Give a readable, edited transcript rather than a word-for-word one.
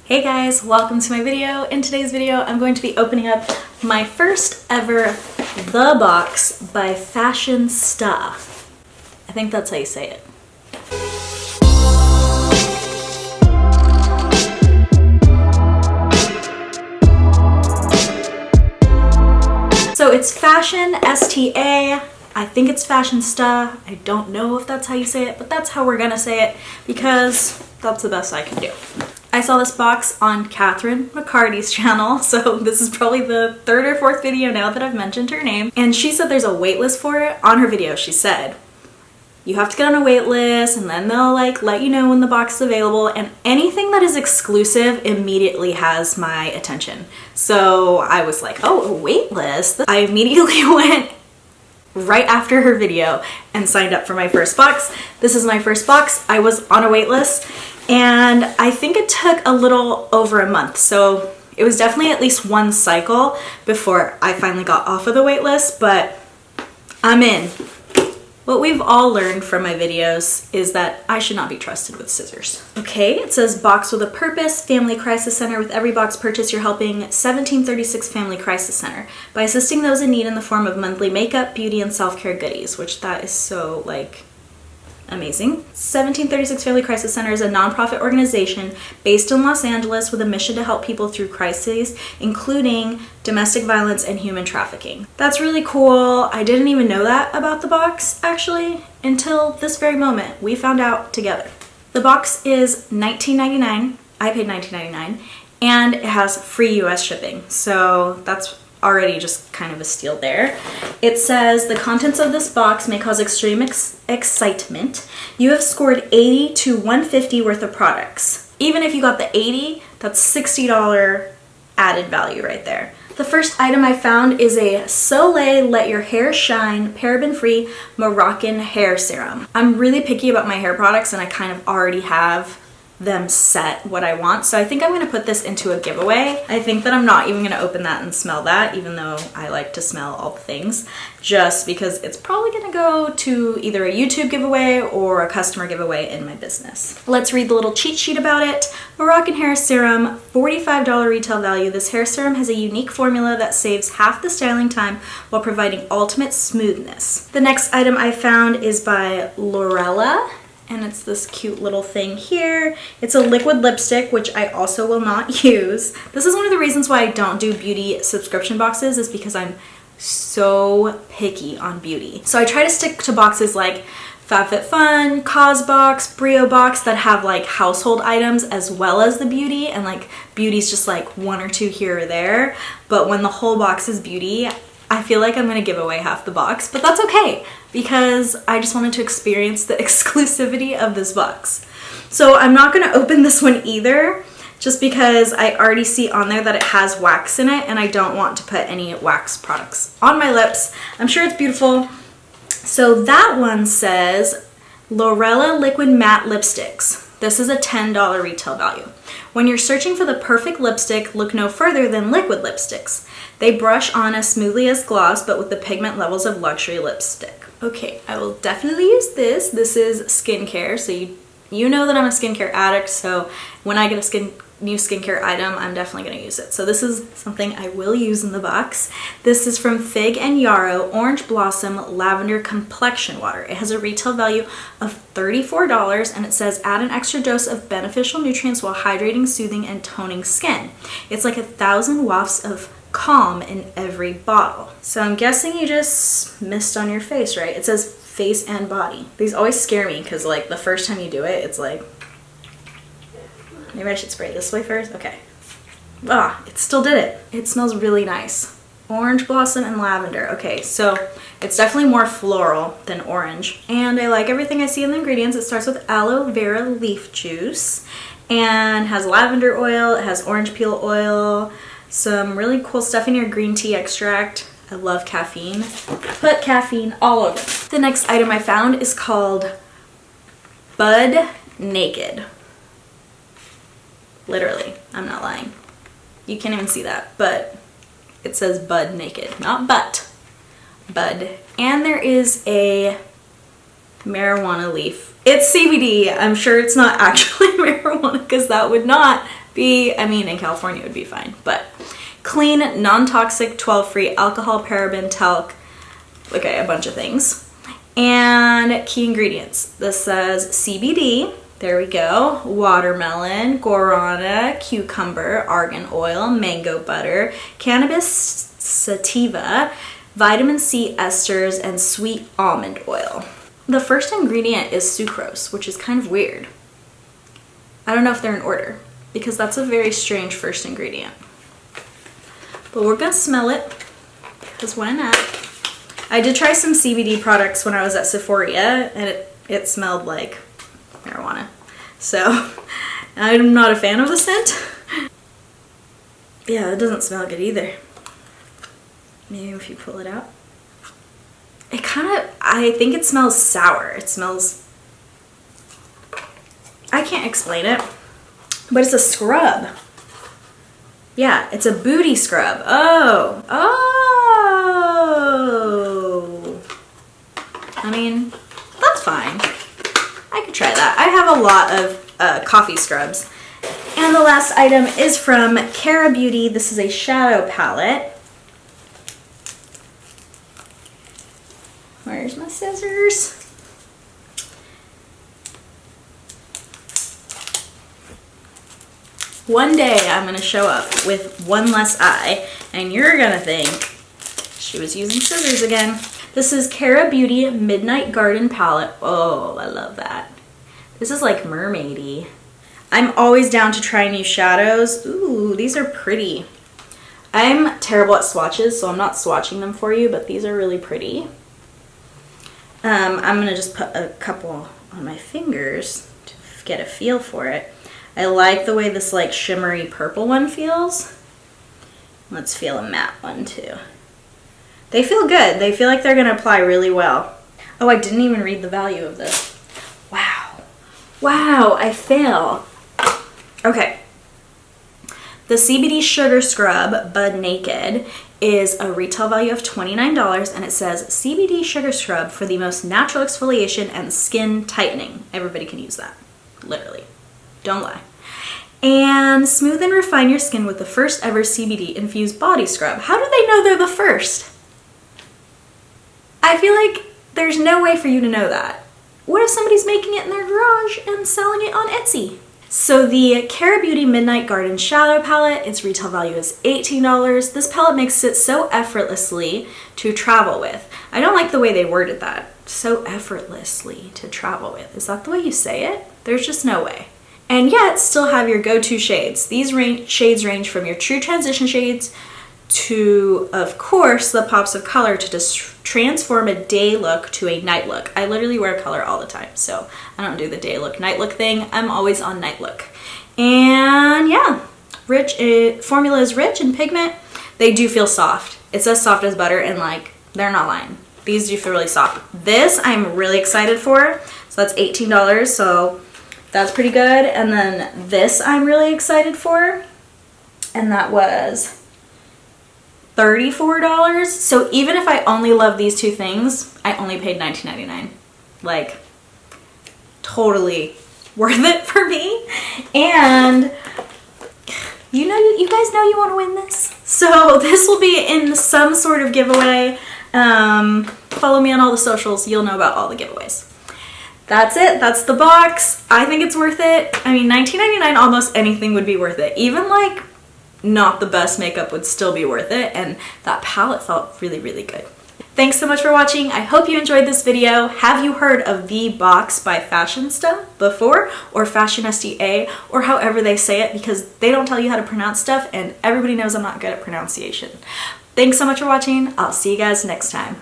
Hey guys, welcome to my video. In today's video, I'm going to be opening up my first ever The Box by Fashionsta. I think that's how you say it. So it's Fashion, S-T-A. I think it's Fashionsta. I don't know if that's how you say it, but that's how we're gonna say it because that's the best I can do. I saw this box on Catherine McCarty's channel, so this is probably the third or fourth video now that I've mentioned her name. And she said there's a wait list for it. On her video, she said, you have to get on a wait list and then they'll let you know when the box is available, and anything that is exclusive immediately has my attention. So I was like, oh, a wait list? I immediately went right after her video and signed up for my first box. This is my first box. I was on a wait list. And I think it took a little over a month. So it was definitely at least one cycle before I finally got off of the wait list, but I'm in. What we've all learned from my videos is that I should not be trusted with scissors. Okay, it says Box with a Purpose, Family Crisis Center. With every box purchase, you're helping 1736 Family Crisis Center by assisting those in need in the form of monthly makeup, beauty, and self-care goodies, which that is so amazing. 1736 Family Crisis Center is a nonprofit organization based in Los Angeles with a mission to help people through crises, including domestic violence and human trafficking. That's really cool. I didn't even know that about the box, actually, until this very moment. We found out together. The box is $19.99. I paid $19.99, and it has free US shipping. So that's already just kind of a steal there. It says the contents of this box may cause extreme excitement. You have scored 80 to 150 worth of products. Even if you got the 80, that's $60 added value right there. The first item I found is a Soleil Let Your Hair Shine paraben-free Moroccan hair serum. I'm really picky about my hair products and I kind of already have them set what I want, so I think I'm going to put this into a giveaway. I think that I'm not even going to open that and smell that, even though I like to smell all the things, just because it's probably going to go to either a YouTube giveaway or a customer giveaway in my business. Let's read the little cheat sheet about it. Moroccan hair serum, $45 retail value. This hair serum has a unique formula that saves half the styling time while providing ultimate smoothness. The next item I found is by Lorella, and it's this cute little thing here. It's a liquid lipstick, which I also will not use. This is one of the reasons why I don't do beauty subscription boxes, is because I'm so picky on beauty. So I try to stick to boxes like FabFitFun, CosBox, Brio Box that have household items as well as the beauty, and beauty's just one or two here or there. But when the whole box is beauty, I feel like I'm gonna give away half the box, but that's okay because I just wanted to experience the exclusivity of this box. So I'm not gonna open this one either, just because I already see on there that it has wax in it and I don't want to put any wax products on my lips. I'm sure it's beautiful. So that one says Lorella Liquid Matte Lipsticks. This is a $10 retail value. When you're searching for the perfect lipstick, look no further than liquid lipsticks. They brush on as smoothly as gloss, but with the pigment levels of luxury lipstick. Okay, I will definitely use this. This is skincare, so you know that I'm a skincare addict, so when I get a new skincare item, I'm definitely gonna use it. So this is something I will use in the box. This is from Fig and Yarrow Orange Blossom Lavender Complexion Water. It has a retail value of $34, and it says add an extra dose of beneficial nutrients while hydrating, soothing, and toning skin. It's like 1,000 wafts of calm in every bottle. So I'm guessing you just mist on your face, right? It says face and body. These always scare me because the first time you do it, it's maybe I should spray it this way first. Okay. Ah, it still did it. It smells really nice. Orange blossom and lavender. Okay, so it's definitely more floral than orange. And I like everything I see in the ingredients. It starts with aloe vera leaf juice and has lavender oil. It has orange peel oil. Some really cool stuff in your green tea extract. I love caffeine. Put caffeine all over. The next item I found is called Bud Naked. Literally, I'm not lying. You can't even see that, but it says Bud Naked, not butt. Bud. And there is a marijuana leaf. It's CBD. I'm sure it's not actually marijuana because that would not I mean, in California it would be fine, but clean, non-toxic, 12-free, alcohol, paraben, talc, okay, a bunch of things. And key ingredients. This says CBD, there we go, watermelon, guarana, cucumber, argan oil, mango butter, cannabis sativa, vitamin C esters, and sweet almond oil. The first ingredient is sucrose, which is kind of weird. I don't know if they're in order, because that's a very strange first ingredient. But we're gonna smell it, because why not? I did try some CBD products when I was at Sephora, and it smelled like marijuana. So I'm not a fan of the scent. Yeah, it doesn't smell good either. Maybe if you pull it out. It kind of, I think it smells sour. It smells, I can't explain it, but it's a scrub. Yeah, it's a booty scrub. Oh. I mean, that's fine. I could try that. I have a lot of coffee scrubs. And the last item is from Cara Beauty. This is a shadow palette. Where's my scissors? One day I'm gonna show up with one less eye and you're gonna think she was using scissors again. This is Cara Beauty Midnight Garden Palette. Oh, I love that. This is like mermaidy. I'm always down to try new shadows. Ooh, these are pretty. I'm terrible at swatches, so I'm not swatching them for you, but these are really pretty. I'm gonna just put a couple on my fingers to get a feel for it. I like the way this like shimmery purple one feels. Let's feel a matte one too. They feel good. They feel like they're gonna apply really well. Oh, I didn't even read the value of this. Wow. Wow, I fail. Okay. The CBD Sugar Scrub Bud Naked is a retail value of $29, and it says CBD Sugar Scrub for the most natural exfoliation and skin tightening. Everybody can use that, literally. Don't lie. And smooth and refine your skin with the first ever CBD infused body scrub. How do they know they're the first? I feel like there's no way for you to know that. What if somebody's making it in their garage and selling it on Etsy? So the Cara Beauty Midnight Garden Shadow Palette, its retail value is $18. This palette makes it so effortlessly to travel with. I don't like the way they worded that. So effortlessly to travel with. Is that the way you say it? There's just no way. And yet still have your go-to shades. These shades range from your true transition shades to, of course, the pops of color to just transform a day look to a night look. I literally wear color all the time, so I don't do the day look, night look thing. I'm always on night look. And yeah, formula is rich in pigment. They do feel soft. It's as soft as butter, and like, they're not lying. These do feel really soft. This I'm really excited for. So that's $18, so that's pretty good. And then this I'm really excited for, and that was $34. So even if I only love these two things, I only paid $19.99. Like, totally worth it for me. And you guys know you want to win this. So this will be in some sort of giveaway. Follow me on all the socials. You'll know about all the giveaways. That's it. That's the box. I think it's worth it. I mean, $19.99, almost anything would be worth it. Even like not the best makeup would still be worth it, and that palette felt really, really good. Thanks so much for watching. I hope you enjoyed this video. Have you heard of the Box by Fashionsta before, or Fashionsta, or however they say it, because they don't tell you how to pronounce stuff, and everybody knows I'm not good at pronunciation. Thanks so much for watching. I'll see you guys next time.